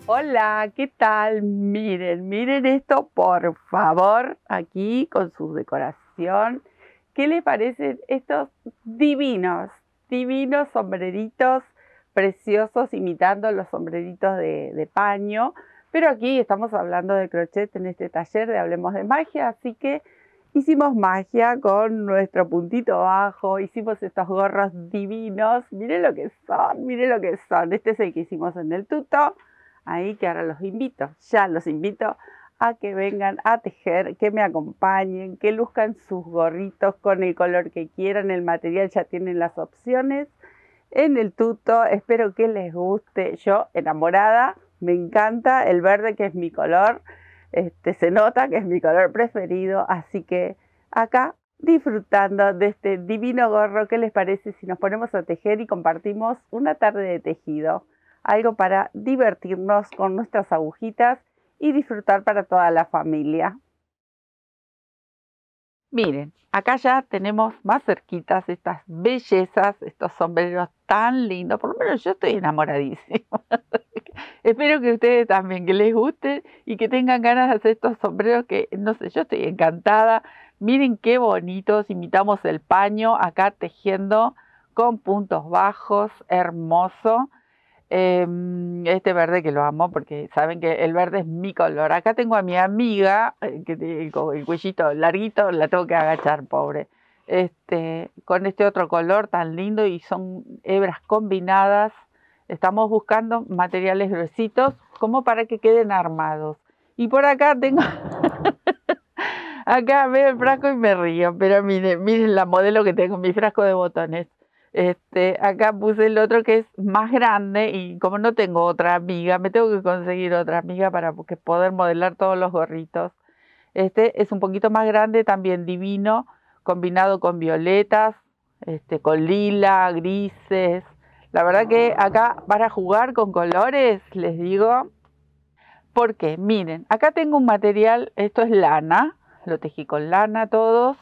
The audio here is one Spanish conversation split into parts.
Hola, ¿qué tal? Miren esto, por favor, aquí con su decoración. ¿Qué les parecen estos divinos sombreritos preciosos imitando los sombreritos de paño? Pero aquí estamos hablando de crochet en este taller de Hablemos de Magia, así que hicimos magia con nuestro puntito bajo, hicimos estos gorros divinos. Miren lo que son, miren lo que son. Este es el que hicimos en el tuto. Ahí que ahora ya los invito a que vengan a tejer, que me acompañen, que luzcan sus gorritos con el color que quieran. El material ya tienen las opciones en el tuto. Espero que les guste. Yo enamorada, me encanta el verde, que es mi color. Se nota que es mi color preferido, así que acá disfrutando de este divino gorro. ¿Qué les parece si nos ponemos a tejer y compartimos una tarde de tejido? Algo para divertirnos con nuestras agujitas y disfrutar para toda la familia. Miren, acá ya tenemos más cerquitas estas bellezas, estos sombreros tan lindos. Por lo menos yo estoy enamoradísima. Espero que ustedes también, que les guste y que tengan ganas de hacer estos sombreros que, no sé, yo estoy encantada. Miren qué bonitos, imitamos el paño acá tejiendo con puntos bajos, hermoso. Este verde que lo amo porque saben que el verde es mi color. Acá tengo a mi amiga que tiene el cuellito larguito, la tengo que agachar, pobre. Con este otro color tan lindo y son hebras combinadas. Estamos buscando materiales gruesitos como para que queden armados. Y por acá tengo, acá veo el frasco y me río, pero miren la modelo que tengo, mi frasco de botones. Acá puse el otro que es más grande y como no tengo otra amiga, me tengo que conseguir otra amiga para poder modelar todos los gorritos. Este es un poquito más grande, también divino, combinado con violetas, con lila, grises. La verdad que acá para jugar con colores, les digo, porque miren, acá tengo un material, esto es lana, lo tejí con lana todos.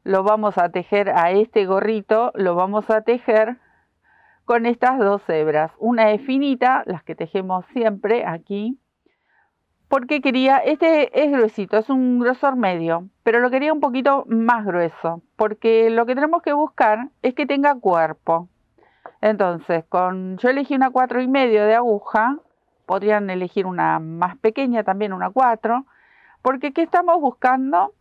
Lo vamos a tejer a este gorrito, lo vamos a tejer con estas dos hebras. Una es finita, las que tejemos siempre aquí, porque quería, este es gruesito, es un grosor medio, pero lo quería un poquito más grueso, porque lo que tenemos que buscar es que tenga cuerpo. Entonces, yo elegí una 4,5 de aguja, podrían elegir una más pequeña también, una 4, porque ¿qué estamos buscando?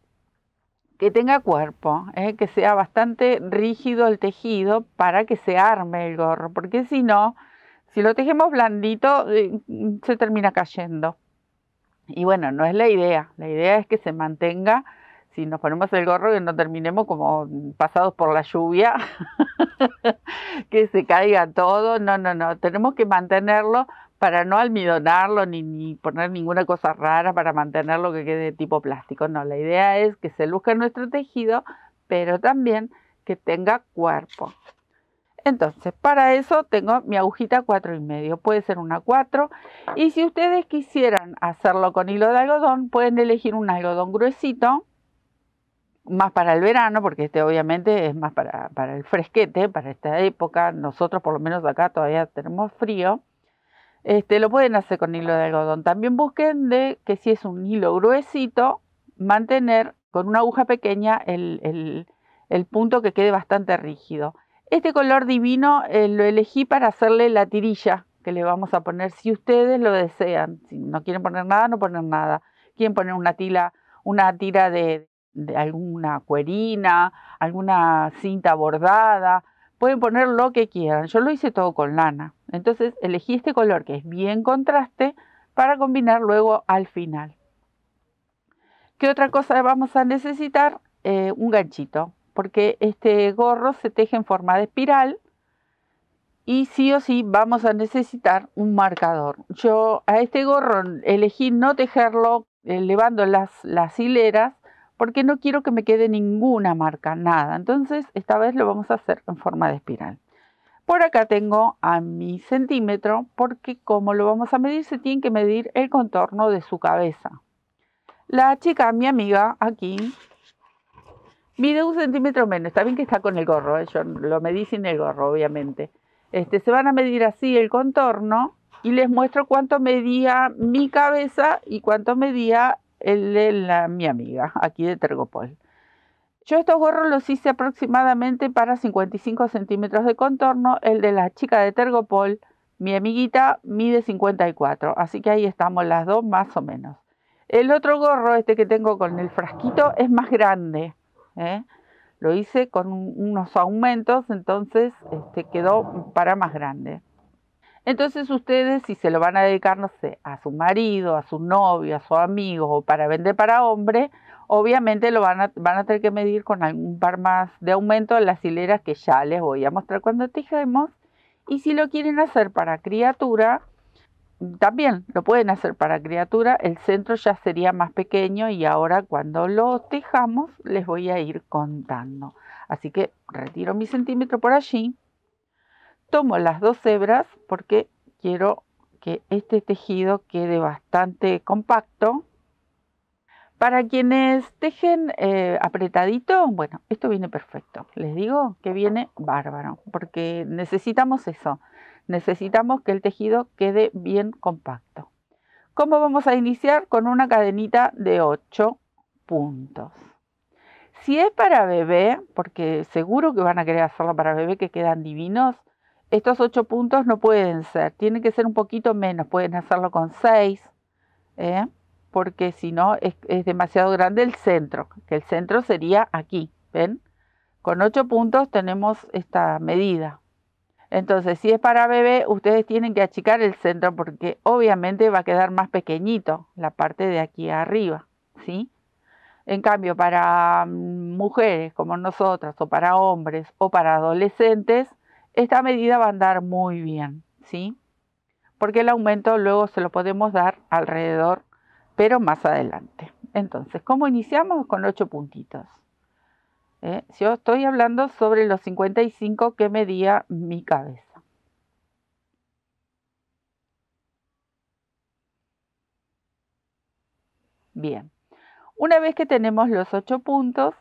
Que tenga cuerpo, que sea bastante rígido el tejido para que se arme el gorro, porque si no, si lo tejemos blandito, se termina cayendo. Y bueno, no es la idea es que se mantenga, si nos ponemos el gorro, que no terminemos como pasados por la lluvia, que se caiga todo, no, tenemos que mantenerlo para no almidonarlo ni poner ninguna cosa rara para mantenerlo que quede tipo plástico. No, la idea es que se luzca nuestro tejido, pero también que tenga cuerpo. Entonces, para eso tengo mi agujita 4,5, puede ser una 4. Y si ustedes quisieran hacerlo con hilo de algodón, pueden elegir un algodón gruesito, más para el verano, porque obviamente es más para el fresquete, para esta época. Nosotros por lo menos acá todavía tenemos frío. Lo pueden hacer con hilo de algodón. También busquen de que si es un hilo gruesito, mantener con una aguja pequeña el punto que quede bastante rígido. Este color divino lo elegí para hacerle la tirilla que le vamos a poner si ustedes lo desean. Si no quieren poner nada, no poner nada. Quieren poner una tira de alguna cuerina, alguna cinta bordada. Pueden poner lo que quieran. Yo lo hice todo con lana. Entonces elegí este color que es bien contraste para combinar luego al final. ¿Qué otra cosa vamos a necesitar? Un ganchito, porque este gorro se teje en forma de espiral y sí o sí vamos a necesitar un marcador. Yo a este gorro elegí no tejerlo elevando las hileras porque no quiero que me quede ninguna marca, nada. Entonces esta vez lo vamos a hacer en forma de espiral. Por acá tengo a mi centímetro porque como lo vamos a medir, se tiene que medir el contorno de su cabeza. La chica, mi amiga, aquí, mide 1 centímetro menos. Está bien que está con el gorro, yo lo medí sin el gorro, obviamente. Se van a medir así el contorno y les muestro cuánto medía mi cabeza y cuánto medía el de mi amiga aquí de Tergopol. Yo estos gorros los hice aproximadamente para 55 centímetros de contorno. El de la chica de Tergopol, mi amiguita, mide 54, así que ahí estamos las dos más o menos. El otro gorro, este que tengo con el frasquito, es más grande, ¿eh? Lo hice con unos aumentos, entonces quedó para más grande. Entonces ustedes, si se lo van a dedicar, no sé, a su marido, a su novio, a su amigo o para vender para hombre, obviamente lo van a tener que medir con algún par más de aumento en las hileras que ya les voy a mostrar cuando tejemos. Y si lo quieren hacer para criatura, también lo pueden hacer para criatura. El centro ya sería más pequeño y ahora cuando lo tejamos les voy a ir contando. Así que retiro mi centímetro por allí. Tomo las dos hebras porque quiero que este tejido quede bastante compacto. Para quienes tejen apretadito, bueno, esto viene perfecto. Les digo que viene bárbaro, porque necesitamos eso. Necesitamos que el tejido quede bien compacto. ¿Cómo vamos a iniciar? Con una cadenita de 8 puntos. Si es para bebé, porque seguro que van a querer hacerlo para bebé, que quedan divinos, estos 8 puntos no pueden ser, tienen que ser un poquito menos, pueden hacerlo con 6, porque si no es demasiado grande el centro, que el centro sería aquí, ¿ven? Con 8 puntos tenemos esta medida. Entonces, si es para bebé, ustedes tienen que achicar el centro porque obviamente va a quedar más pequeñito la parte de aquí arriba, ¿sí? En cambio, para mujeres como nosotras, o para hombres, o para adolescentes, esta medida va a andar muy bien, ¿sí? Porque el aumento luego se lo podemos dar alrededor, pero más adelante. Entonces, ¿cómo iniciamos? Con 8 puntitos. Yo estoy hablando sobre los 55 que medía mi cabeza. Bien. Una vez que tenemos los 8 puntos,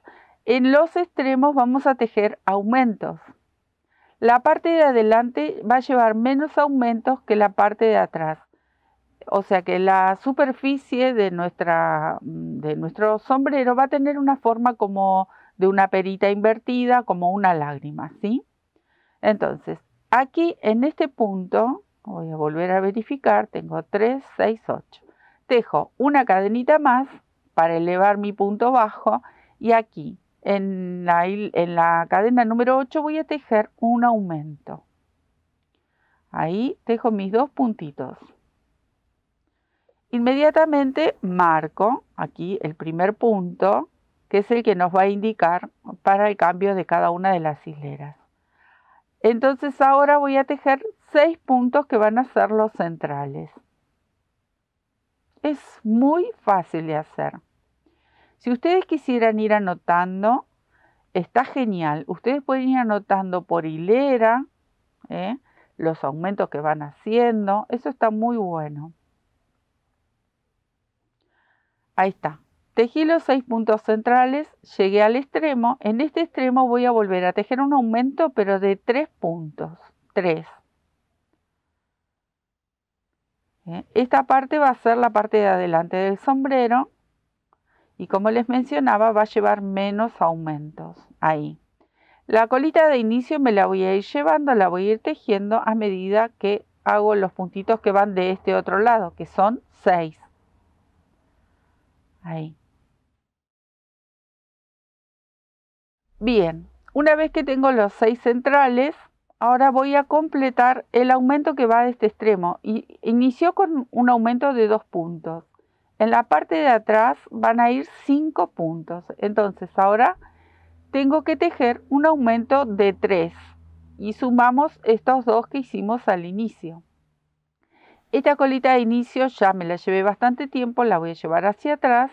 en los extremos vamos a tejer aumentos. La parte de adelante va a llevar menos aumentos que la parte de atrás. O sea que la superficie de nuestro sombrero va a tener una forma como de una perita invertida, como una lágrima, ¿sí? Entonces, aquí en este punto, voy a volver a verificar, tengo 3, 6, 8. Tejo una cadenita más para elevar mi punto bajo y aquí en la cadena número 8 voy a tejer un aumento. Ahí tejo mis 2 puntitos. Inmediatamente marco aquí el primer punto, que es el que nos va a indicar para el cambio de cada una de las hileras. Entonces ahora voy a tejer 6 puntos que van a ser los centrales. Es muy fácil de hacer. Si ustedes quisieran ir anotando, está genial. Ustedes pueden ir anotando por hilera, los aumentos que van haciendo. Eso está muy bueno. Ahí está. Tejí los 6 puntos centrales, llegué al extremo. En este extremo voy a volver a tejer un aumento, pero de 3 puntos. 3. Esta parte va a ser la parte de adelante del sombrero. Y como les mencionaba, va a llevar menos aumentos. Ahí. La colita de inicio me la voy a ir llevando, la voy a ir tejiendo a medida que hago los puntitos que van de este otro lado, que son 6. Ahí. Bien, una vez que tengo los 6 centrales, ahora voy a completar el aumento que va de este extremo. Y inició con un aumento de 2 puntos. En la parte de atrás van a ir 5 puntos. Entonces ahora tengo que tejer un aumento de 3 y sumamos estos 2 que hicimos al inicio. Esta colita de inicio ya me la llevé bastante tiempo, la voy a llevar hacia atrás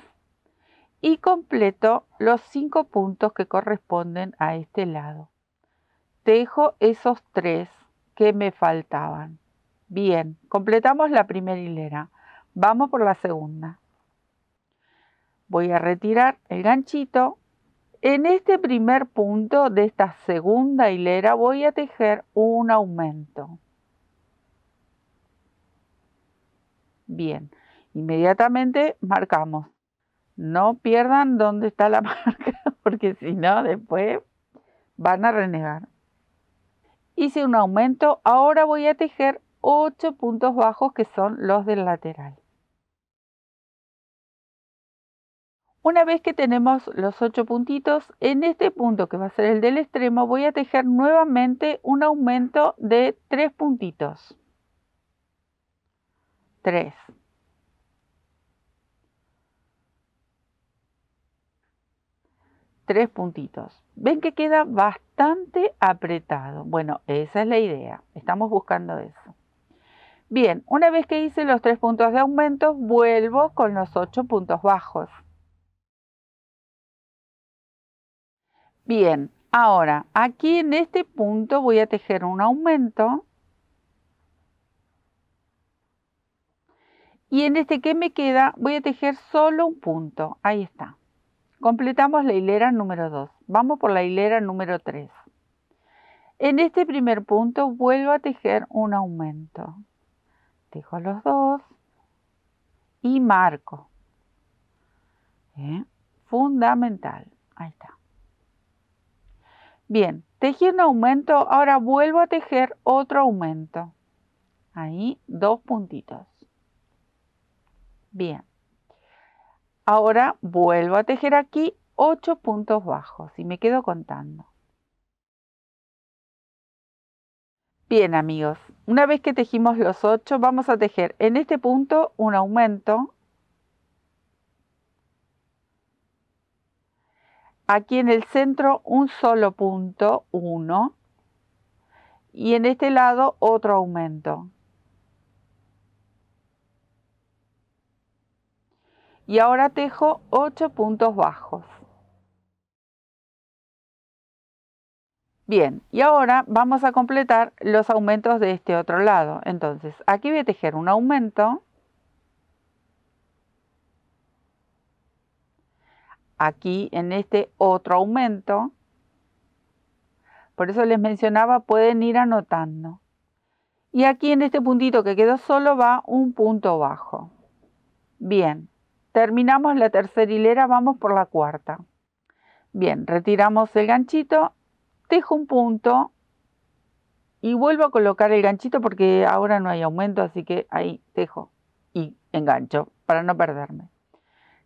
y completo los 5 puntos que corresponden a este lado. Tejo esos 3 que me faltaban. Bien, completamos la primera hilera. Vamos por la segunda. Voy a retirar el ganchito. En este primer punto de esta segunda hilera voy a tejer un aumento. Bien, inmediatamente marcamos. No pierdan dónde está la marca, porque si no, después van a renegar. Hice un aumento, ahora voy a tejer 8 puntos bajos que son los del lateral. Una vez que tenemos los 8 puntitos, en este punto que va a ser el del extremo, voy a tejer nuevamente un aumento de 3 puntitos. 3. 3 puntitos. Ven que queda bastante apretado. Bueno, esa es la idea. Estamos buscando eso. Bien, una vez que hice los 3 puntos de aumento, vuelvo con los 8 puntos bajos. Bien, ahora aquí en este punto voy a tejer un aumento. Y en este que me queda voy a tejer solo un punto. Ahí está. Completamos la hilera número 2. Vamos por la hilera número 3. En este primer punto vuelvo a tejer un aumento. Tejo los dos y marco. Fundamental. Ahí está. Bien, tejí un aumento, ahora vuelvo a tejer otro aumento. Ahí, 2 puntitos. Bien. Ahora vuelvo a tejer aquí 8 puntos bajos y me quedo contando. Bien amigos, una vez que tejimos los 8, vamos a tejer en este punto un aumento. Aquí en el centro un solo punto, 1. Y en este lado otro aumento. Y ahora tejo 8 puntos bajos. Bien, y ahora vamos a completar los aumentos de este otro lado. Entonces, aquí voy a tejer un aumento. Aquí en este otro aumento. Por eso les mencionaba, pueden ir anotando. Y aquí en este puntito que quedó solo va un punto bajo. Bien, terminamos la tercera hilera, vamos por la cuarta. Bien, retiramos el ganchito, tejo un punto y vuelvo a colocar el ganchito porque ahora no hay aumento, así que ahí tejo y engancho para no perderme.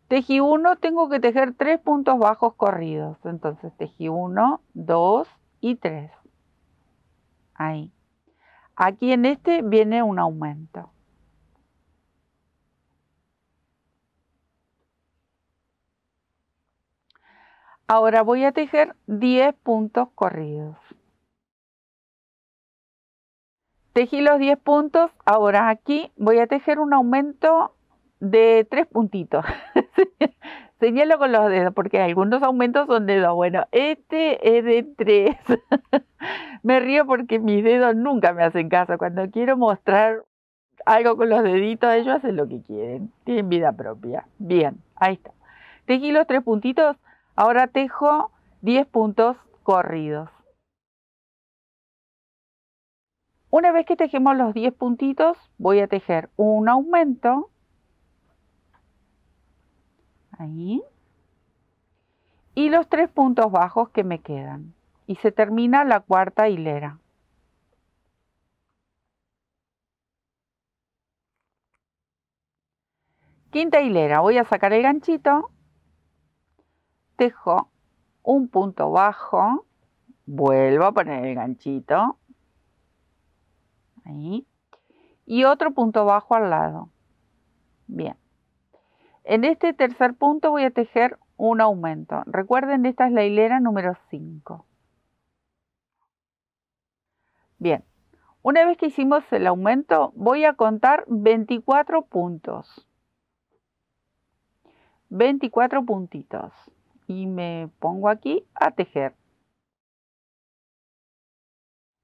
Tejí uno, tengo que tejer 3 puntos bajos corridos. Entonces tejí 1, 2 y 3. Ahí. Aquí en este viene un aumento. Ahora voy a tejer 10 puntos corridos. Tejí los 10 puntos, ahora aquí voy a tejer un aumento de 3 puntitos. Señalo con los dedos porque algunos aumentos son de 2. Bueno, este es de 3. Me río porque mis dedos nunca me hacen caso. Cuando quiero mostrar algo con los deditos, ellos hacen lo que quieren. Tienen vida propia. Bien, ahí está. Tejí los 3 puntitos, ahora tejo 10 puntos corridos. Una vez que tejemos los 10 puntitos, voy a tejer un aumento. Ahí. Y los 3 puntos bajos que me quedan. Y se termina la cuarta hilera. Quinta hilera, voy a sacar el ganchito. Tejo un punto bajo. Vuelvo a poner el ganchito. Ahí. Y otro punto bajo al lado. Bien. En este tercer punto voy a tejer un aumento. Recuerden, esta es la hilera número 5. Bien. Una vez que hicimos el aumento, voy a contar 24 puntos. 24 puntitos. Y me pongo aquí a tejer.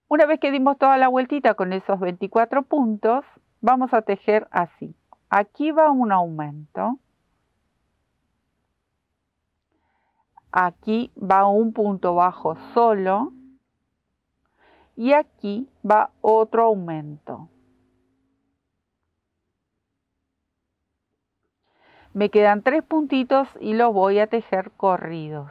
Una vez que dimos toda la vueltita con esos 24 puntos, vamos a tejer así. Aquí va un aumento. Aquí va un punto bajo solo. Y aquí va otro aumento. Me quedan 3 puntitos y los voy a tejer corridos.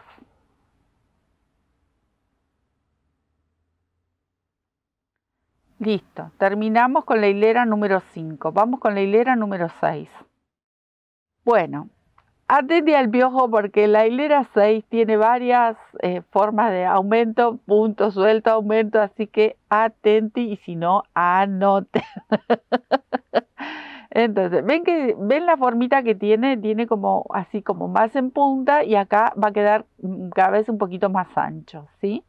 Listo, terminamos con la hilera número 5. Vamos con la hilera número 6. Bueno, atente al piojo porque la hilera 6 tiene varias formas de aumento, punto suelto, aumento, así que atenti y si no, anote. Entonces, ven la formita que tiene como así como más en punta y acá va a quedar cada vez un poquito más ancho, ¿sí?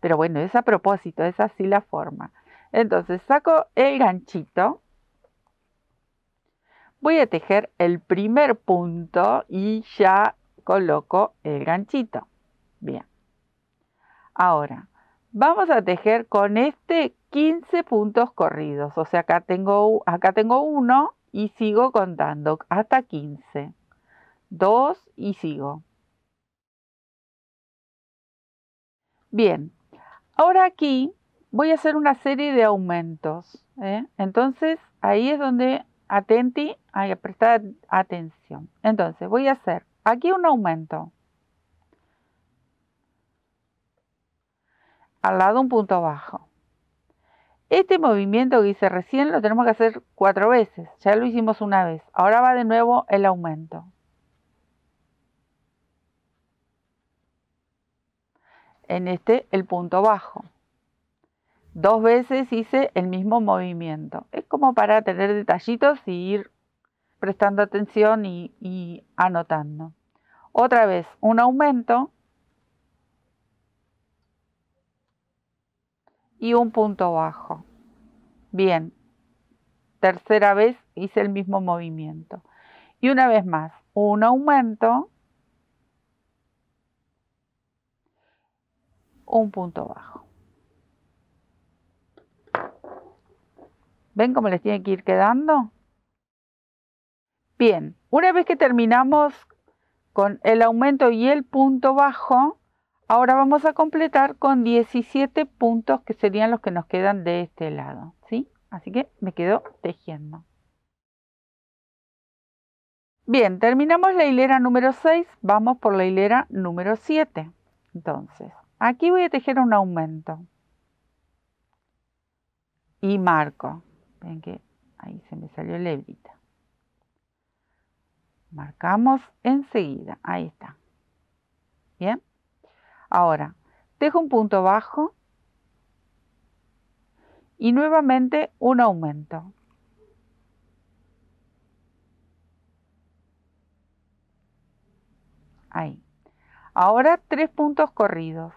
Pero bueno, es a propósito, es así la forma. Entonces, saco el ganchito. Voy a tejer el primer punto y ya coloco el ganchito. Bien. Ahora, vamos a tejer con este 15 puntos corridos. O sea, acá tengo uno y sigo contando hasta 15. 2 y sigo. Bien. Ahora aquí voy a hacer una serie de aumentos. Entonces, ahí es donde atenti, hay que prestar atención. Entonces, voy a hacer aquí un aumento. Al lado un punto bajo. Este movimiento que hice recién lo tenemos que hacer 4 veces. Ya lo hicimos una vez. Ahora va de nuevo el aumento. En este el punto bajo. 2 veces hice el mismo movimiento. Es como para tener detallitos y ir prestando atención y anotando. Otra vez un aumento y un punto bajo. Bien, tercera vez hice el mismo movimiento. Y una vez más, un aumento, un punto bajo. ¿Ven cómo les tiene que ir quedando? Bien, una vez que terminamos con el aumento y el punto bajo, ahora vamos a completar con 17 puntos que serían los que nos quedan de este lado, ¿sí? Así que me quedo tejiendo. Bien, terminamos la hilera número 6, vamos por la hilera número 7. Entonces, aquí voy a tejer un aumento. Y marco. Ven que ahí se me salió la hebrita. Marcamos enseguida, ahí está. Bien. Ahora, tejo un punto bajo y nuevamente un aumento. Ahí. Ahora 3 puntos corridos.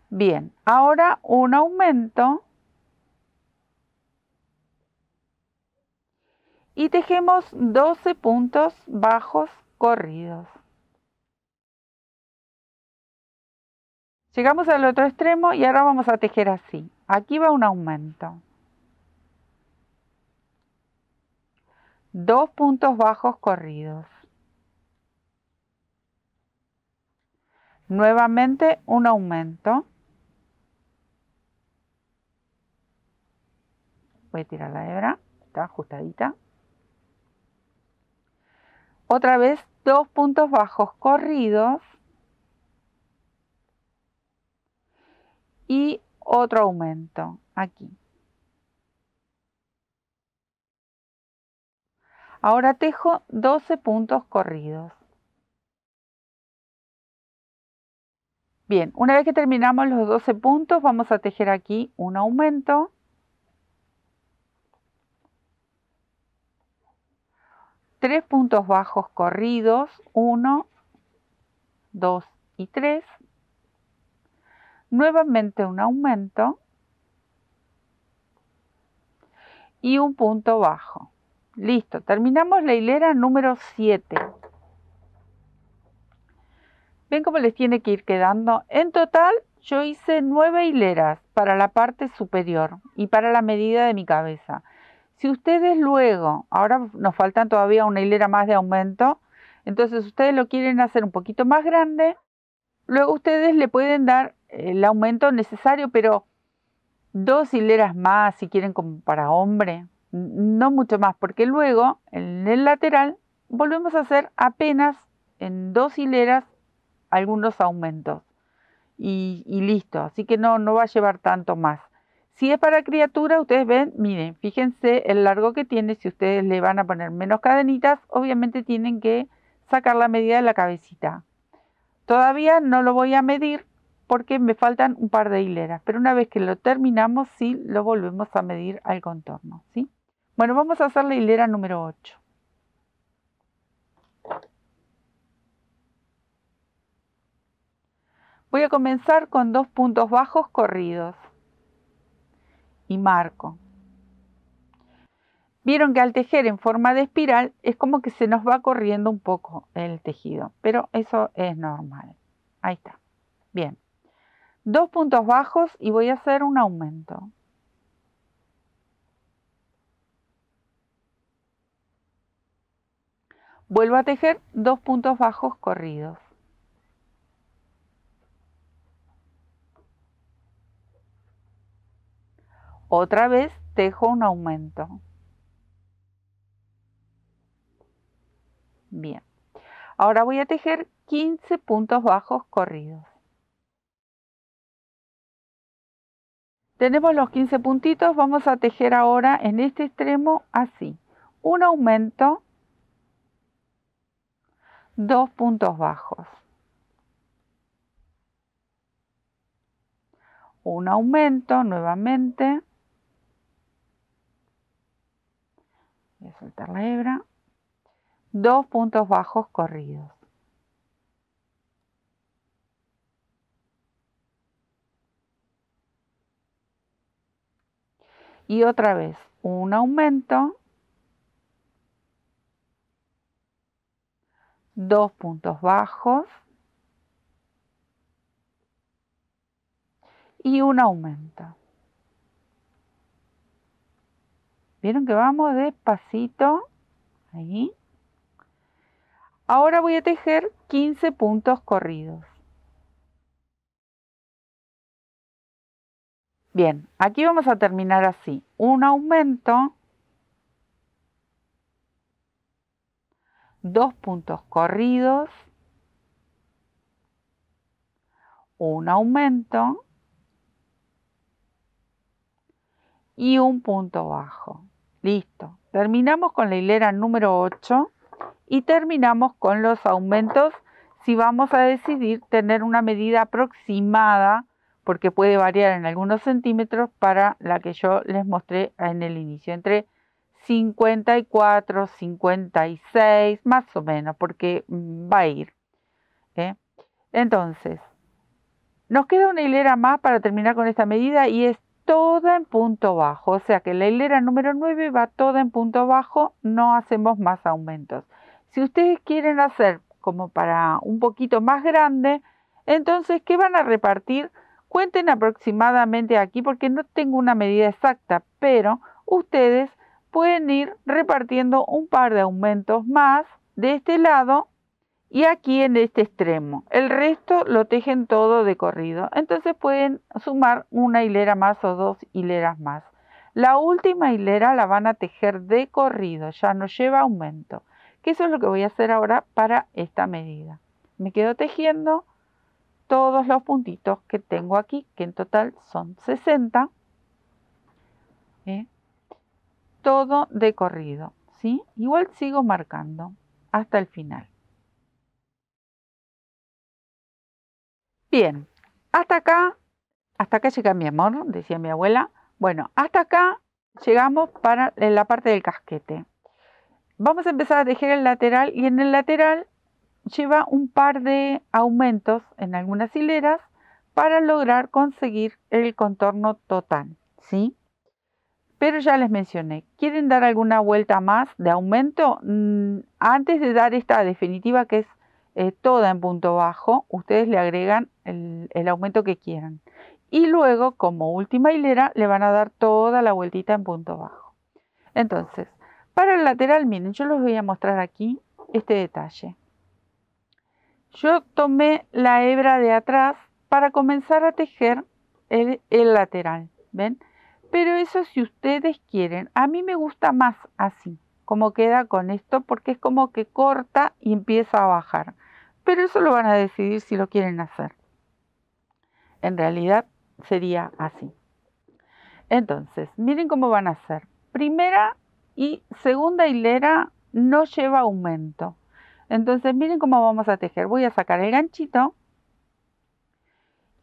Bien, ahora un aumento y tejemos 12 puntos bajos corridos. Llegamos al otro extremo y ahora vamos a tejer así. Aquí va un aumento. 2 puntos bajos corridos. Nuevamente un aumento. Voy a tirar la hebra, está ajustadita. Otra vez 2 puntos bajos corridos. Y otro aumento aquí. Ahora tejo 12 puntos corridos. Bien, una vez que terminamos los 12 puntos, vamos a tejer aquí un aumento. Tres puntos bajos corridos, 1, 2 y 3. Nuevamente un aumento y un punto bajo. Listo, terminamos la hilera número 7. ¿Ven cómo les tiene que ir quedando? En total yo hice 9 hileras para la parte superior y para la medida de mi cabeza. Si ustedes luego, ahora nos faltan todavía una hilera más de aumento, entonces ustedes lo quieren hacer un poquito más grande, luego ustedes le pueden dar el aumento necesario, pero 2 hileras más si quieren como para hombre, no mucho más, porque luego en el lateral volvemos a hacer apenas en 2 hileras algunos aumentos y listo, así que no va a llevar tanto más. Si es para criatura, ustedes ven, miren, fíjense el largo que tiene. Si ustedes le van a poner menos cadenitas, obviamente tienen que sacar la medida de la cabecita. Todavía no lo voy a medir porque me faltan un par de hileras, pero una vez que lo terminamos, sí lo volvemos a medir al contorno, ¿sí? Bueno, vamos a hacer la hilera número 8. Voy a comenzar con 2 puntos bajos corridos y marco. Vieron que al tejer en forma de espiral es como que se nos va corriendo un poco el tejido, pero eso es normal. Ahí está. Bien. 2 puntos bajos y voy a hacer un aumento. Vuelvo a tejer 2 puntos bajos corridos. Otra vez tejo un aumento. Bien. Ahora voy a tejer 15 puntos bajos corridos. Tenemos los 15 puntitos, vamos a tejer ahora en este extremo así. Un aumento, 2 puntos bajos. Un aumento nuevamente. Voy a soltar la hebra. 2 puntos bajos corridos. Y otra vez, un aumento, 2 puntos bajos y un aumento. ¿Vieron que vamos despacito? Ahí. Ahora voy a tejer 15 puntos corridos. Bien, aquí vamos a terminar así. Un aumento, 2 puntos corridos, un aumento y un punto bajo. Listo. Terminamos con la hilera número 8 y terminamos con los aumentos si vamos a decidir tener una medida aproximada, porque puede variar en algunos centímetros, para la que yo les mostré en el inicio, entre 54, 56, más o menos, porque va a ir. Entonces, nos queda una hilera más para terminar con esta medida y es toda en punto bajo, o sea que la hilera número 9 va toda en punto bajo, no hacemos más aumentos. Si ustedes quieren hacer como para un poquito más grande, entonces, ¿qué van a repartir? Cuenten aproximadamente aquí porque no tengo una medida exacta, pero ustedes pueden ir repartiendo un par de aumentos más de este lado y aquí en este extremo. El resto lo tejen todo de corrido. Entonces pueden sumar una hilera más o 2 hileras más. La última hilera la van a tejer de corrido, ya no lleva aumento. Que eso es lo que voy a hacer ahora para esta medida. Me quedo tejiendo todos los puntitos que tengo aquí, que en total son 60. Todo de corrido, ¿sí? Igual sigo marcando hasta el final. Bien, hasta acá llega mi amor, decía mi abuela. Bueno, hasta acá llegamos para la parte del casquete. Vamos a empezar a tejer el lateral y en el lateral lleva un par de aumentos en algunas hileras para lograr conseguir el contorno total, ¿sí? Pero ya les mencioné, ¿quieren dar alguna vuelta más de aumento? Antes de dar esta definitiva que es toda en punto bajo, ustedes le agregan el aumento que quieran. Y luego, como última hilera, le van a dar toda la vueltita en punto bajo. Entonces, para el lateral, miren, yo les voy a mostrar aquí este detalle. Yo tomé la hebra de atrás para comenzar a tejer el lateral, ¿ven? Pero eso si ustedes quieren, a mí me gusta más así, como queda con esto, porque es como que corta y empieza a bajar. Pero eso lo van a decidir si lo quieren hacer. En realidad sería así. Entonces, miren cómo van a hacer. Primera y segunda hilera no lleva aumento. Entonces, miren cómo vamos a tejer. Voy a sacar el ganchito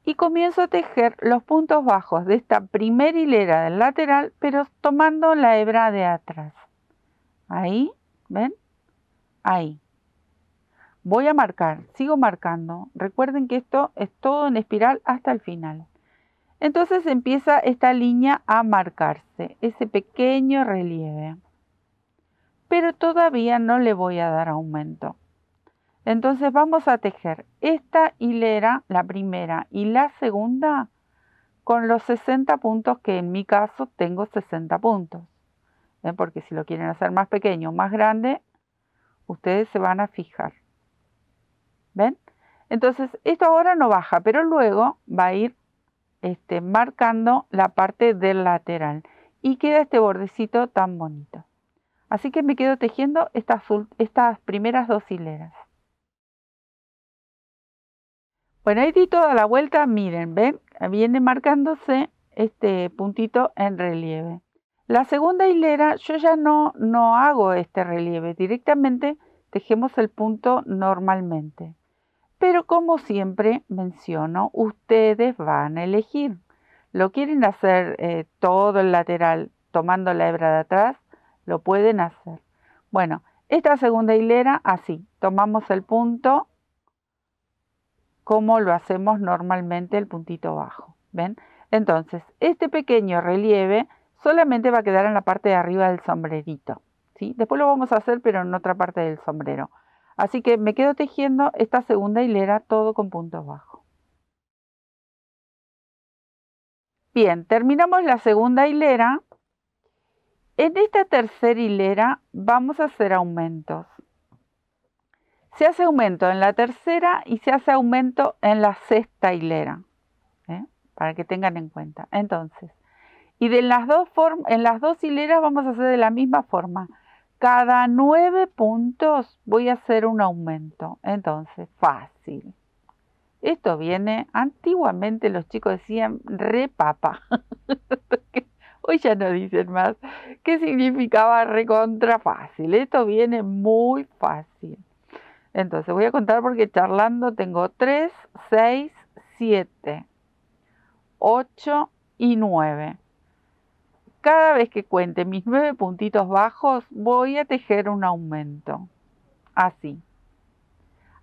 y comienzo a tejer los puntos bajos de esta primera hilera del lateral, pero tomando la hebra de atrás. Ahí, ¿ven? Ahí. Voy a marcar, sigo marcando. Recuerden que esto es todo en espiral hasta el final. Entonces empieza esta línea a marcarse, ese pequeño relieve. Pero todavía no le voy a dar aumento. Entonces vamos a tejer esta hilera, la primera y la segunda, con los 60 puntos, que en mi caso tengo 60 puntos. Porque si lo quieren hacer más pequeño o más grande, ustedes se van a fijar. ¿Ven? Entonces esto ahora no baja, pero luego va a ir marcando la parte del lateral y queda este bordecito tan bonito. Así que me quedo tejiendo estas primeras dos hileras. Bueno, ahí di toda la vuelta, miren, ven, viene marcándose este puntito en relieve. La segunda hilera yo ya no hago este relieve, directamente tejemos el punto normalmente. Pero como siempre menciono, ustedes van a elegir. ¿Lo quieren hacer todo el lateral tomando la hebra de atrás? Lo pueden hacer. Bueno, esta segunda hilera así, tomamos el punto como lo hacemos normalmente el puntito bajo. ¿Ven? Entonces, este pequeño relieve solamente va a quedar en la parte de arriba del sombrerito. ¿Sí? Después lo vamos a hacer, pero en otra parte del sombrero. Así que me quedo tejiendo esta segunda hilera todo con puntos bajos. Bien, terminamos la segunda hilera. En esta tercera hilera vamos a hacer aumentos. Se hace aumento en la tercera y se hace aumento en la sexta hilera, para que tengan en cuenta. Entonces, y en las dos hileras vamos a hacer de la misma forma. Cada 9 puntos voy a hacer un aumento. Entonces, fácil. Esto viene, antiguamente los chicos decían re papa. Hoy ya no dicen más. ¿Qué significaba recontra fácil? Esto viene muy fácil. Entonces voy a contar porque charlando tengo 3, 6, 7, 8 y 9. Cada vez que cuente mis 9 puntitos bajos voy a tejer un aumento. Así.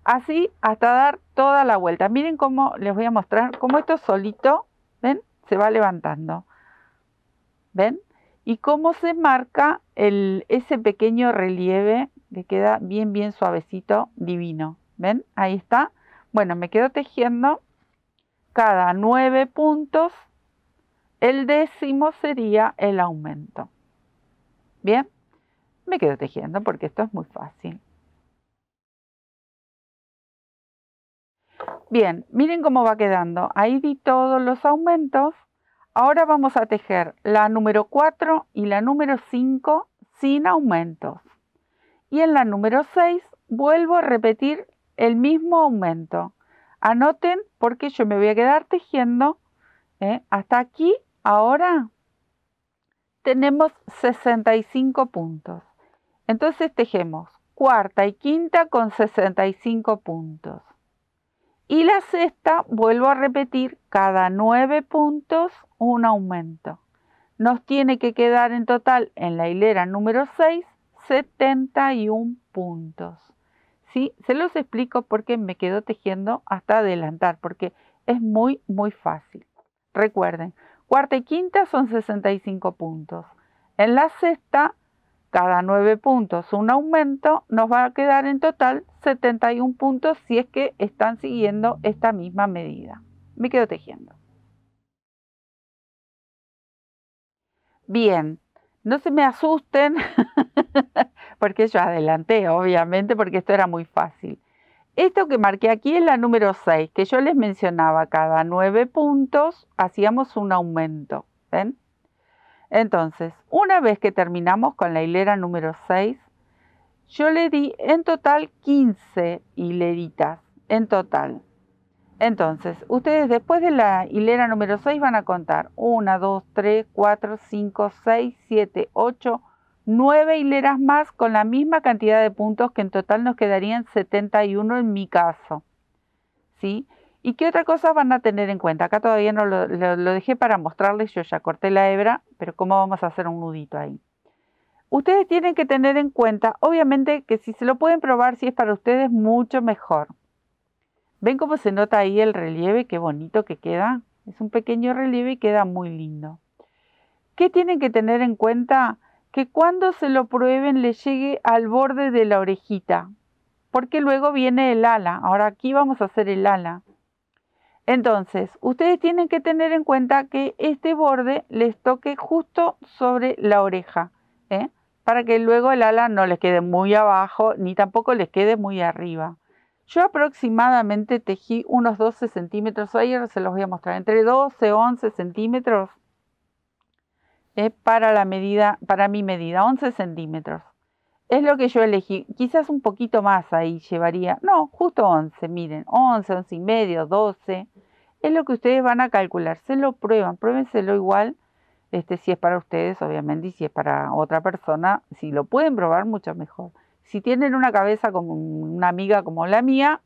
Así hasta dar toda la vuelta. Miren cómo les voy a mostrar cómo esto solito, ¿ven? Se va levantando. ¿Ven? Y cómo se marca ese pequeño relieve que queda bien, bien suavecito, divino. ¿Ven? Ahí está. Bueno, me quedo tejiendo cada 9 puntos. El 10º sería el aumento. Bien, me quedo tejiendo porque esto es muy fácil. Bien, miren cómo va quedando. Ahí di todos los aumentos. Ahora vamos a tejer la número 4 y la número 5 sin aumentos. Y en la número 6 vuelvo a repetir el mismo aumento. Anoten porque yo me voy a quedar tejiendo. Hasta aquí, ahora tenemos 65 puntos. Entonces tejemos cuarta y quinta con 65 puntos. Y la sexta, vuelvo a repetir, cada 9 puntos un aumento. Nos tiene que quedar en total en la hilera número 6, 71 puntos. ¿Sí? Se los explico porque me quedo tejiendo hasta adelantar, porque es muy, muy fácil. Recuerden, cuarta y quinta son 65 puntos. En la sexta, cada 9 puntos un aumento, nos va a quedar en total 71 puntos si es que están siguiendo esta misma medida. Me quedo tejiendo. Bien, no se me asusten porque yo adelanté, obviamente, porque esto era muy fácil. Esto que marqué aquí es la número 6, que yo les mencionaba, cada 9 puntos hacíamos un aumento, ¿ven? Entonces, una vez que terminamos con la hilera número 6, yo le di en total 15 hileritas, en total. Entonces, ustedes después de la hilera número 6 van a contar 1, 2, 3, 4, 5, 6, 7, 8, 9 hileras más con la misma cantidad de puntos, que en total nos quedarían 71 en mi caso. ¿Sí? ¿Y qué otra cosa van a tener en cuenta? Acá todavía no lo dejé para mostrarles, yo ya corté la hebra, pero ¿cómo vamos a hacer un nudito ahí? Ustedes tienen que tener en cuenta, obviamente, que si se lo pueden probar, si es para ustedes, mucho mejor. ¿Ven cómo se nota ahí el relieve? Qué bonito que queda. Es un pequeño relieve y queda muy lindo. ¿Qué tienen que tener en cuenta? Que cuando se lo prueben le llegue al borde de la orejita, porque luego viene el ala. Ahora aquí vamos a hacer el ala. Entonces, ustedes tienen que tener en cuenta que este borde les toque justo sobre la oreja, para que luego el ala no les quede muy abajo ni tampoco les quede muy arriba. Yo aproximadamente tejí unos 12 centímetros, ahí ahora se los voy a mostrar, entre 12 y 11 centímetros para la medida, para mi medida, 11 centímetros. Es lo que yo elegí, quizás un poquito más ahí llevaría, no, justo 11, miren, 11, 11 y medio, 12, es lo que ustedes van a calcular, se lo prueban, pruébenselo igual, si es para ustedes, obviamente, y si es para otra persona, si lo pueden probar, mucho mejor. Si tienen una cabeza como una amiga como la mía,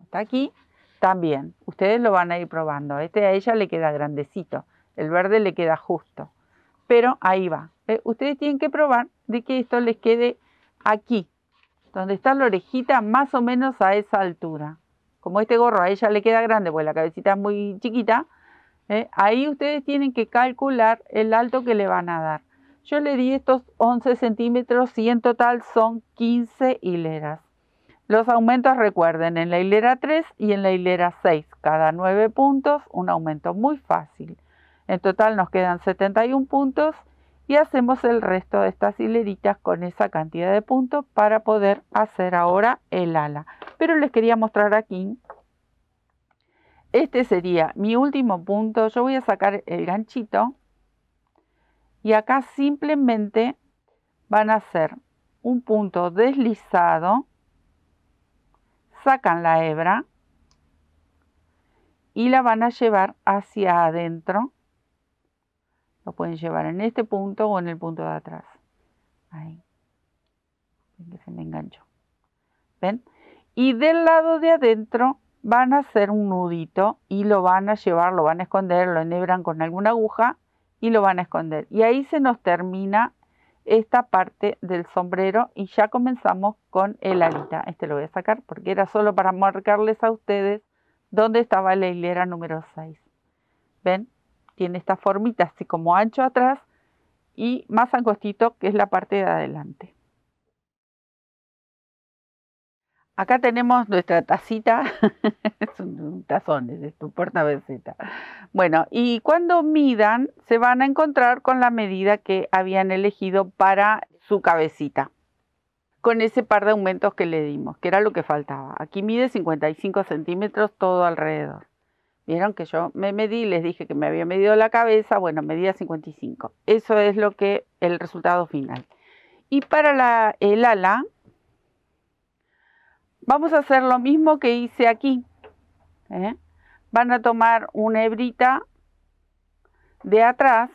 está aquí, también, ustedes lo van a ir probando. A ella le queda grandecito, el verde le queda justo, pero ahí va. Ustedes tienen que probar de que esto les quede aquí, donde está la orejita, más o menos a esa altura. Como este gorro a ella le queda grande, porque la cabecita es muy chiquita, ahí ustedes tienen que calcular el alto que le van a dar. Yo le di estos 11 centímetros y en total son 15 hileras. Los aumentos, recuerden, en la hilera 3 y en la hilera 6, cada 9 puntos, un aumento muy fácil. En total nos quedan 71 puntos y hacemos el resto de estas hileritas con esa cantidad de puntos para poder hacer ahora el ala. Pero les quería mostrar aquí, este sería mi último punto. Yo voy a sacar el ganchito y acá simplemente van a hacer un punto deslizado, sacan la hebra y la van a llevar hacia adentro. Lo pueden llevar en este punto o en el punto de atrás. Ahí. Ven que se me enganchó. ¿Ven? Y del lado de adentro van a hacer un nudito y lo van a llevar, lo van a esconder, lo enhebran con alguna aguja y lo van a esconder. Y ahí se nos termina esta parte del sombrero y ya comenzamos con el alita. Este lo voy a sacar porque era solo para marcarles a ustedes dónde estaba la hilera número 6. ¿Ven? Tiene esta formita así como ancho atrás y más angostito, que es la parte de adelante. Acá tenemos nuestra tacita, es un tazón, es tu portabeceta. Bueno, y cuando midan se van a encontrar con la medida que habían elegido para su cabecita, con ese par de aumentos que le dimos, que era lo que faltaba. Aquí mide 55 centímetros todo alrededor. Vieron que yo me medí, les dije que me había medido la cabeza, bueno, medía 55. Eso es lo que el resultado final. Y para el ala, vamos a hacer lo mismo que hice aquí. Van a tomar una hebrita de atrás.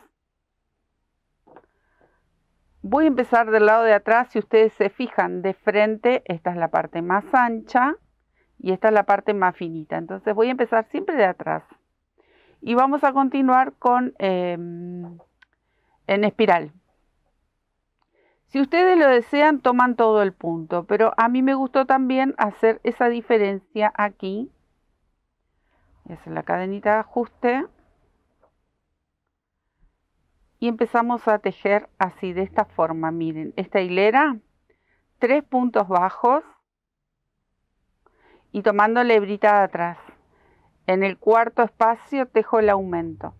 Voy a empezar del lado de atrás. Si ustedes se fijan de frente, esta es la parte más ancha y esta es la parte más finita. Entonces voy a empezar siempre de atrás. Y vamos a continuar con en espiral. Si ustedes lo desean, toman todo el punto, pero a mí me gustó también hacer esa diferencia aquí. Voy a hacer la cadenita de ajuste. Y empezamos a tejer así, de esta forma. Miren, esta hilera, 3 puntos bajos y tomando la hebrita de atrás. En el cuarto espacio tejo el aumento.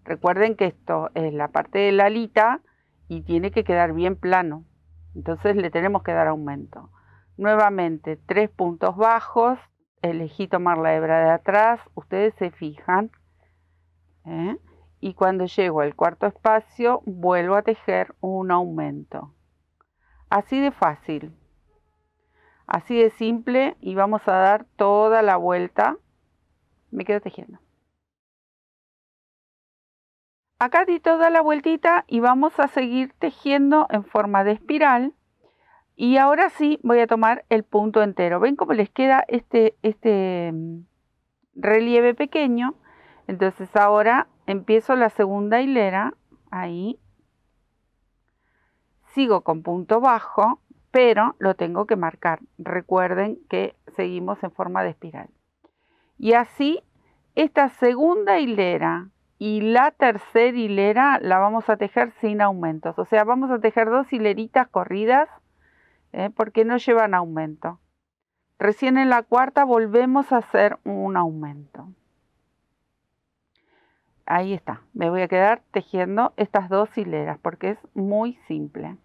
Recuerden que esto es la parte de la alita y tiene que quedar bien plano. Entonces le tenemos que dar aumento. Nuevamente 3 puntos bajos, elegí tomar la hebra de atrás, ustedes se fijan, y cuando llego al cuarto espacio vuelvo a tejer un aumento. Así de fácil, así de simple, y vamos a dar toda la vuelta. Me quedo tejiendo. Acá di toda la vueltita y vamos a seguir tejiendo en forma de espiral. Y ahora sí voy a tomar el punto entero. ¿Ven cómo les queda este relieve pequeño? Entonces ahora empiezo la segunda hilera, ahí. Sigo con punto bajo, pero lo tengo que marcar. Recuerden que seguimos en forma de espiral. Y así, esta segunda hilera y la tercera hilera la vamos a tejer sin aumentos. O sea, vamos a tejer 2 hileritas corridas, porque no llevan aumento. Recién en la cuarta volvemos a hacer un aumento. Ahí está. Me voy a quedar tejiendo estas 2 hileras porque es muy simple.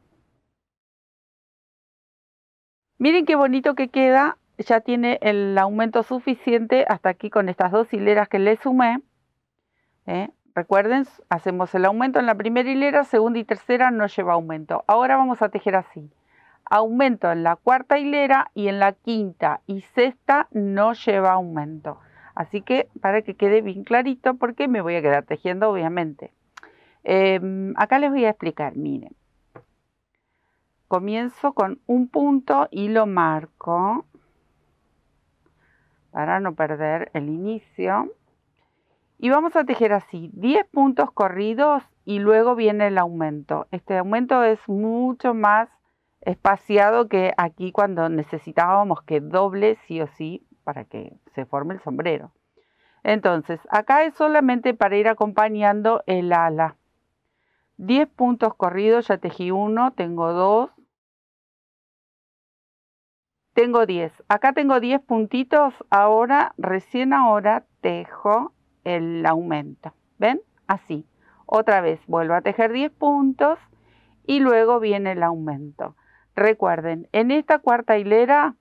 Miren qué bonito que queda. Ya tiene el aumento suficiente hasta aquí con estas 2 hileras que le sumé. Recuerden, hacemos el aumento en la primera hilera, segunda y tercera no lleva aumento. Ahora vamos a tejer así. Aumento en la cuarta hilera y en la quinta y sexta no lleva aumento. Así que para que quede bien clarito, porque me voy a quedar tejiendo obviamente. Acá les voy a explicar, miren. Comienzo con un punto y lo marco para no perder el inicio. Y vamos a tejer así, 10 puntos corridos y luego viene el aumento. Este aumento es mucho más espaciado que aquí cuando necesitábamos que doble sí o sí para que se forme el sombrero. Entonces, acá es solamente para ir acompañando el ala. 10 puntos corridos, ya tejí 1, tengo 2, tengo 10. Acá tengo 10 puntitos, recién ahora tejo el aumento. ¿Ven? Así. Otra vez vuelvo a tejer 10 puntos y luego viene el aumento. Recuerden, en esta cuarta hilera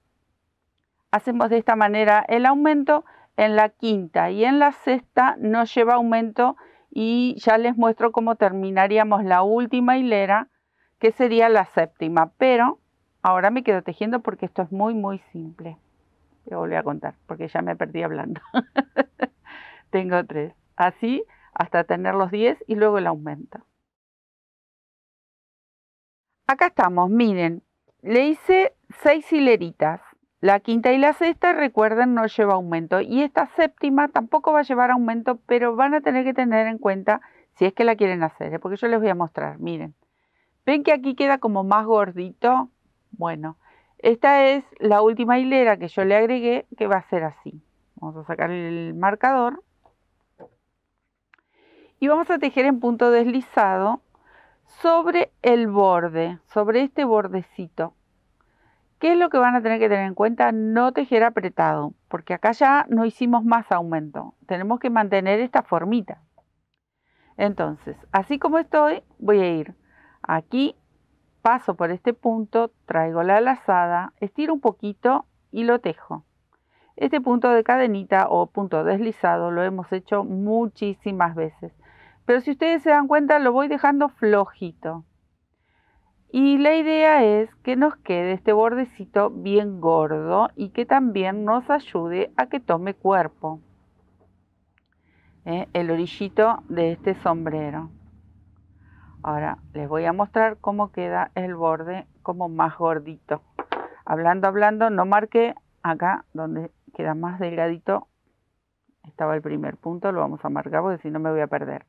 hacemos de esta manera el aumento. En la quinta y en la sexta no lleva aumento y ya les muestro cómo terminaríamos la última hilera, que sería la séptima. Pero ahora me quedo tejiendo porque esto es muy simple. Te volví a contar porque ya me perdí hablando. Tengo 3. Así hasta tener los 10 y luego el aumento. Acá estamos, miren. Le hice 6 hileritas. La quinta y la sexta, recuerden, no lleva aumento. Y esta séptima tampoco va a llevar aumento, pero van a tener que tener en cuenta si es que la quieren hacer, porque yo les voy a mostrar, miren. ¿Ven que aquí queda como más gordito? Bueno, esta es la última hilera que yo le agregué, que va a ser así. Vamos a sacar el marcador. Y vamos a tejer en punto deslizado sobre el borde, sobre este bordecito. ¿Qué es lo que van a tener que tener en cuenta? No tejer apretado, porque acá ya no hicimos más aumento. Tenemos que mantener esta formita. Entonces, así como estoy, voy a ir aquí, paso por este punto, traigo la lazada, estiro un poquito y lo tejo. Este punto de cadenita o punto deslizado lo hemos hecho muchísimas veces. Pero si ustedes se dan cuenta, lo voy dejando flojito. Y la idea es que nos quede este bordecito bien gordo y que también nos ayude a que tome cuerpo. El orillito de este sombrero. Ahora les voy a mostrar cómo queda el borde como más gordito. Hablando, no marqué acá donde queda más delgadito. Estaba el primer punto, lo vamos a marcar porque si no me voy a perder.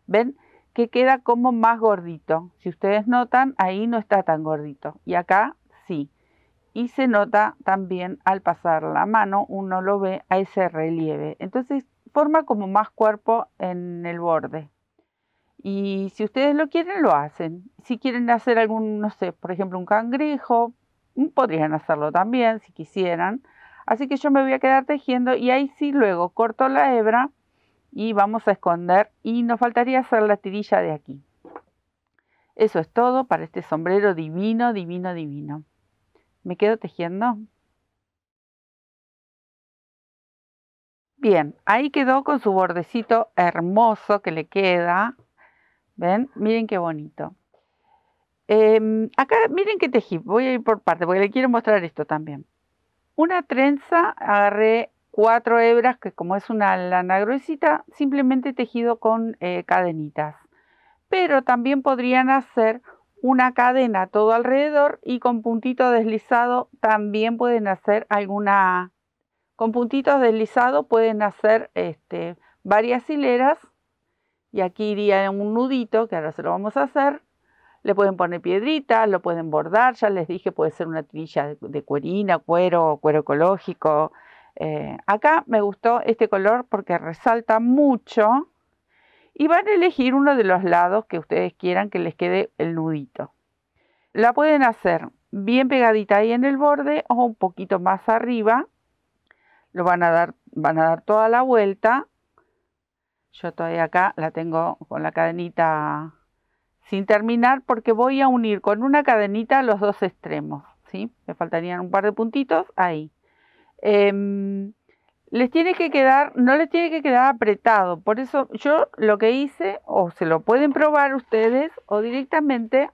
¿Ven? Que queda como más gordito. Si ustedes notan, ahí no está tan gordito. Y acá sí. Y se nota también al pasar la mano, uno lo ve a ese relieve. Entonces forma como más cuerpo en el borde. Y si ustedes lo quieren, lo hacen. Si quieren hacer algún, no sé, por ejemplo un cangrejo, podrían hacerlo también si quisieran. Así que yo me voy a quedar tejiendo y ahí sí luego corto la hebra y vamos a esconder y nos faltaría hacer la tirilla de aquí. Eso es todo para este sombrero divino. me quedo tejiendo. Bien, ahí quedó con su bordecito hermoso que le queda. ¿Ven? Miren qué bonito. Acá miren que tejí. Voy a ir por partes porque le quiero mostrar esto también. Una trenza, agarré 4 hebras, que como es una lana gruesita, simplemente tejido con cadenitas. Pero también podrían hacer una cadena todo alrededor y con puntito deslizado también pueden hacer alguna... Con puntitos deslizados pueden hacer varias hileras y aquí iría un nudito, que ahora se lo vamos a hacer. Le pueden poner piedritas, lo pueden bordar, ya les dije, puede ser una tirilla de cuerina, cuero ecológico. Acá me gustó este color porque resalta mucho y van a elegir uno de los lados que ustedes quieran que les quede el nudito. La pueden hacer bien pegadita ahí en el borde o un poquito más arriba. Lo van a dar toda la vuelta. Yo todavía acá la tengo con la cadenita sin terminar porque voy a unir con una cadenita los dos extremos, ¿sí? Me faltarían un par de puntitos ahí. Les tiene que quedar, no les tiene que quedar apretado, por eso yo lo que hice, o se lo pueden probar ustedes, o directamente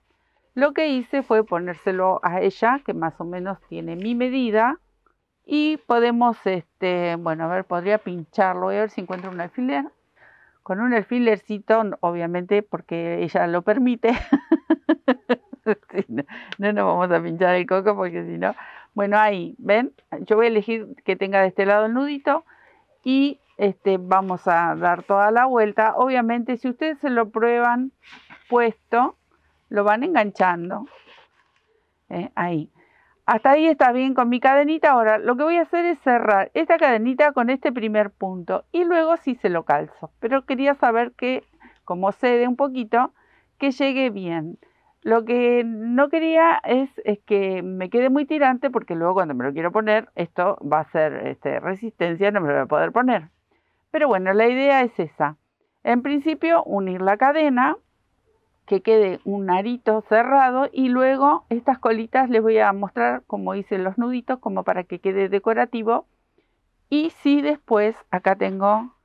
lo que hice fue ponérselo a ella, que más o menos tiene mi medida, y podemos, bueno, a ver, podría pincharlo, voy a ver si encuentro un alfiler. Con un alfilercito, obviamente, porque ella lo permite. Sí, no nos vamos a pinchar el coco porque si no... Bueno, ahí, ¿ven? Yo voy a elegir que tenga de este lado el nudito y vamos a dar toda la vuelta. Obviamente, si ustedes se lo prueban puesto, lo van enganchando. Ahí. Hasta ahí está bien con mi cadenita. Ahora lo que voy a hacer es cerrar esta cadenita con este primer punto y luego sí se lo calzo. Pero quería saber que, como cede un poquito, que llegue bien. Lo que no quería es que me quede muy tirante porque luego cuando me lo quiero poner, esto va a ser resistencia, no me lo voy a poder poner. Pero bueno, la idea es esa. En principio, unir la cadena, que quede un arito cerrado y luego estas colitas les voy a mostrar como hice los nuditos como para que quede decorativo. Y si después, acá tengo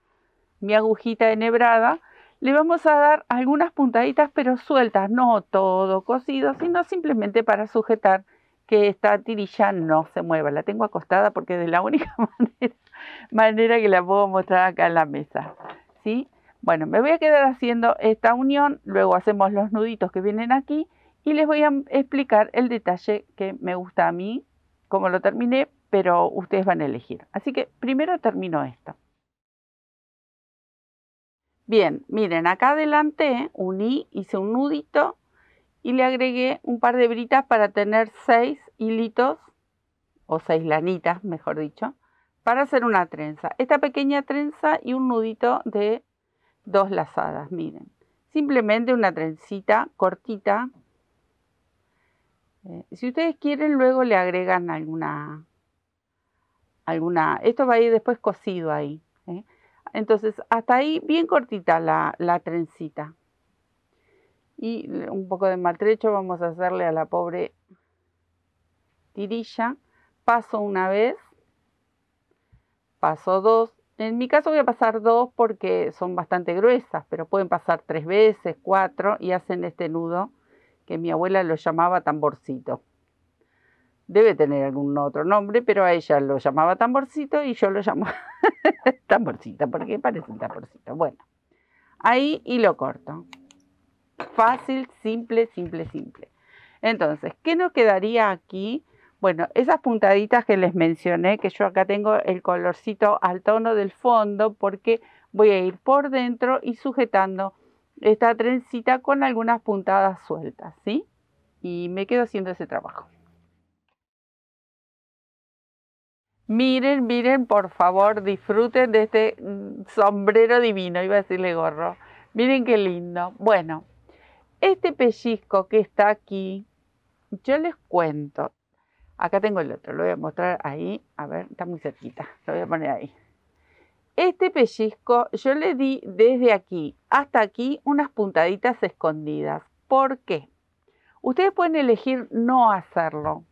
mi agujita enhebrada, le vamos a dar algunas puntaditas pero sueltas, no todo cosido, sino simplemente para sujetar que esta tirilla no se mueva. La tengo acostada porque es de la única manera que la puedo mostrar acá en la mesa, ¿sí? Bueno, me voy a quedar haciendo esta unión, luego hacemos los nuditos que vienen aquí y les voy a explicar el detalle que me gusta a mí, cómo lo terminé, pero ustedes van a elegir. Así que primero termino esto. Bien, miren, acá adelante uní, hice un nudito y le agregué un par de britas para tener 6 hilitos, o 6 lanitas, mejor dicho, para hacer una trenza. Esta pequeña trenza y un nudito de 2 lazadas, miren. Simplemente una trencita cortita. Si ustedes quieren, luego le agregan alguna... Esto va a ir después cosido ahí. Entonces, hasta ahí bien cortita la trencita. Y un poco de maltrecho vamos a hacerle a la pobre tirilla. Paso una vez. Paso dos. En mi caso voy a pasar 2 porque son bastante gruesas, pero pueden pasar 3 veces, 4 y hacen este nudo que mi abuela lo llamaba tamborcito. Debe tener algún otro nombre, pero a ella lo llamaba tamborcito y yo lo llamo tamborcita porque parece un tamborcito. Bueno, ahí y lo corto. Fácil, simple, simple, simple. Entonces, ¿qué nos quedaría aquí? Bueno, esas puntaditas que les mencioné, que yo acá tengo el colorcito al tono del fondo porque voy a ir por dentro y sujetando esta trencita con algunas puntadas sueltas, ¿sí? Y me quedo haciendo ese trabajo. Miren, miren, por favor, disfruten de este sombrero divino, iba a decirle gorro. Miren qué lindo. Bueno, este pellizco que está aquí, yo les cuento. Acá tengo el otro, lo voy a mostrar ahí. A ver, está muy cerquita, lo voy a poner ahí. Este pellizco yo le di desde aquí hasta aquí unas puntaditas escondidas. ¿Por qué? Ustedes pueden elegir no hacerlo.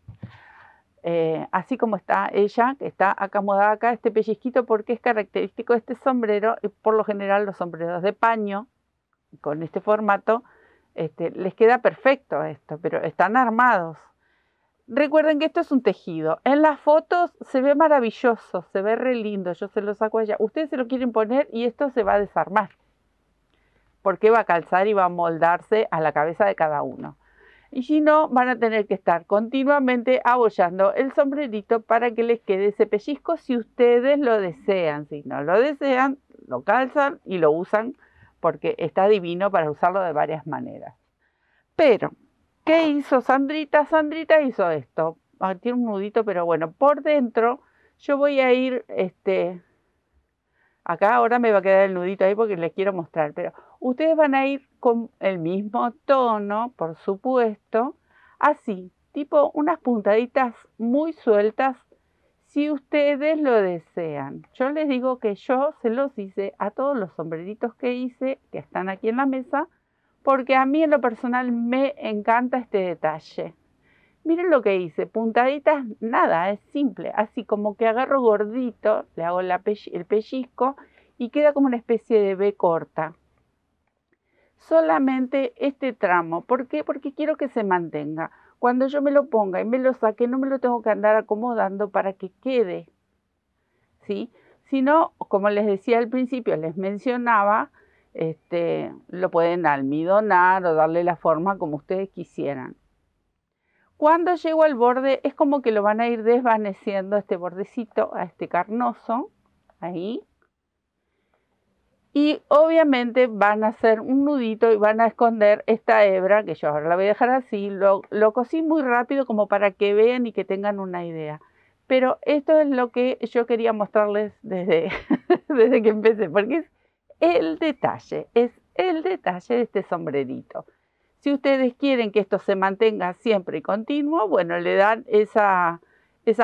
así como está ella, que está acomodada acá, este pellizquito, porque es característico de este sombrero, y por lo general los sombreros de paño, con este formato, les queda perfecto esto, pero están armados. Recuerden que esto es un tejido. En las fotos se ve maravilloso, se ve re lindo, yo se lo saco a ella. Ustedes se lo quieren poner y esto se va a desarmar, porque va a calzar y va a moldarse a la cabeza de cada uno. Y si no, van a tener que estar continuamente abollando el sombrerito para que les quede ese pellizco si ustedes lo desean. Si no lo desean, lo calzan y lo usan porque está divino para usarlo de varias maneras. Pero, ¿qué hizo Sandrita? Sandrita hizo esto. Tiene un nudito, pero bueno, por dentro yo voy a ir, acá ahora me va a quedar el nudito ahí porque les quiero mostrar, pero ustedes van a ir con el mismo tono, por supuesto, así, tipo unas puntaditas muy sueltas, si ustedes lo desean. Yo les digo que yo se los hice a todos los sombreritos que hice, que están aquí en la mesa, porque a mí en lo personal me encanta este detalle. Miren lo que hice, puntaditas, nada, es simple, así como que agarro gordito, le hago el pellizco y queda como una especie de V corta. Solamente este tramo, ¿por qué? Porque quiero que se mantenga. Cuando yo me lo ponga y me lo saque, no me lo tengo que andar acomodando para que quede, ¿sí? Si no, como les decía al principio, les mencionaba, lo pueden almidonar o darle la forma como ustedes quisieran. Cuando llego al borde es como que lo van a ir desvaneciendo este bordecito, a este carnoso, ahí. Y obviamente van a hacer un nudito y van a esconder esta hebra, que yo ahora la voy a dejar así. Lo cosí muy rápido como para que vean y que tengan una idea. Pero esto es lo que yo quería mostrarles desde, desde que empecé, porque es el detalle de este sombrerito. Si ustedes quieren que esto se mantenga siempre y continuo, bueno, le dan esas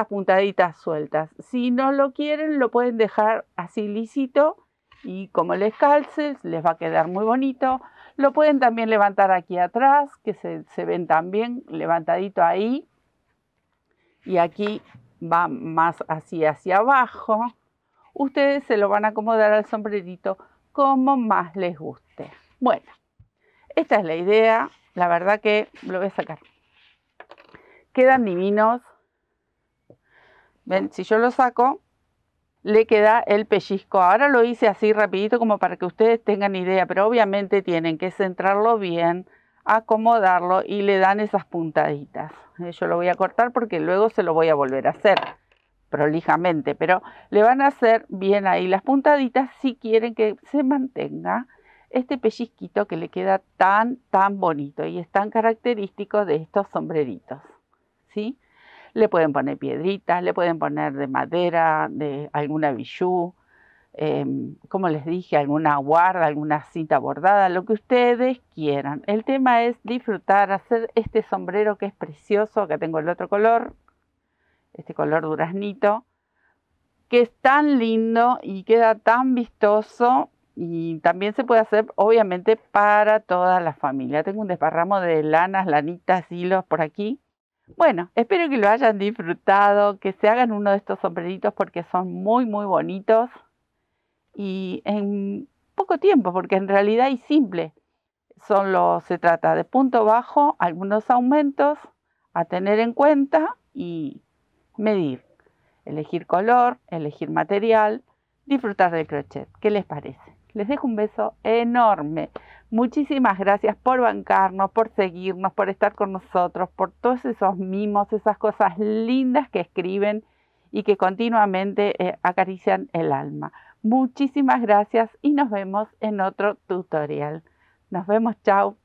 puntaditas sueltas. Si no lo quieren, lo pueden dejar así lisito y como les calce, les va a quedar muy bonito. Lo pueden también levantar aquí atrás, que se ven también levantadito ahí. Y aquí va más hacia abajo. Ustedes se lo van a acomodar al sombrerito como más les guste. Bueno. Esta es la idea, la verdad que lo voy a sacar. Quedan divinos. ¿Ven? Si yo lo saco, le queda el pellizco. Ahora lo hice así rapidito como para que ustedes tengan idea, pero obviamente tienen que centrarlo bien, acomodarlo y le dan esas puntaditas. Yo lo voy a cortar porque luego se lo voy a volver a hacer prolijamente, pero le van a hacer bien ahí las puntaditas si quieren que se mantenga este pellizquito que le queda tan bonito y es tan característico de estos sombreritos, ¿sí? Le pueden poner piedritas, le pueden poner de madera, de alguna bijou, como les dije, alguna guarda, alguna cinta bordada, lo que ustedes quieran. El tema es disfrutar, hacer este sombrero que es precioso. Acá tengo el otro color, este color duraznito, que es tan lindo y queda tan vistoso. Y también se puede hacer, obviamente, para toda la familia. Tengo un desparramo de lanas, lanitas, hilos por aquí. Bueno, espero que lo hayan disfrutado, que se hagan uno de estos sombreritos porque son muy bonitos. Y en poco tiempo, porque en realidad es simple. Se trata de punto bajo, algunos aumentos a tener en cuenta y medir. Elegir color, elegir material, disfrutar del crochet. ¿Qué les parece? Les dejo un beso enorme. Muchísimas gracias por bancarnos, por seguirnos, por estar con nosotros, por todos esos mimos, esas cosas lindas que escriben y que continuamente acarician el alma. Muchísimas gracias y nos vemos en otro tutorial. Nos vemos, chao.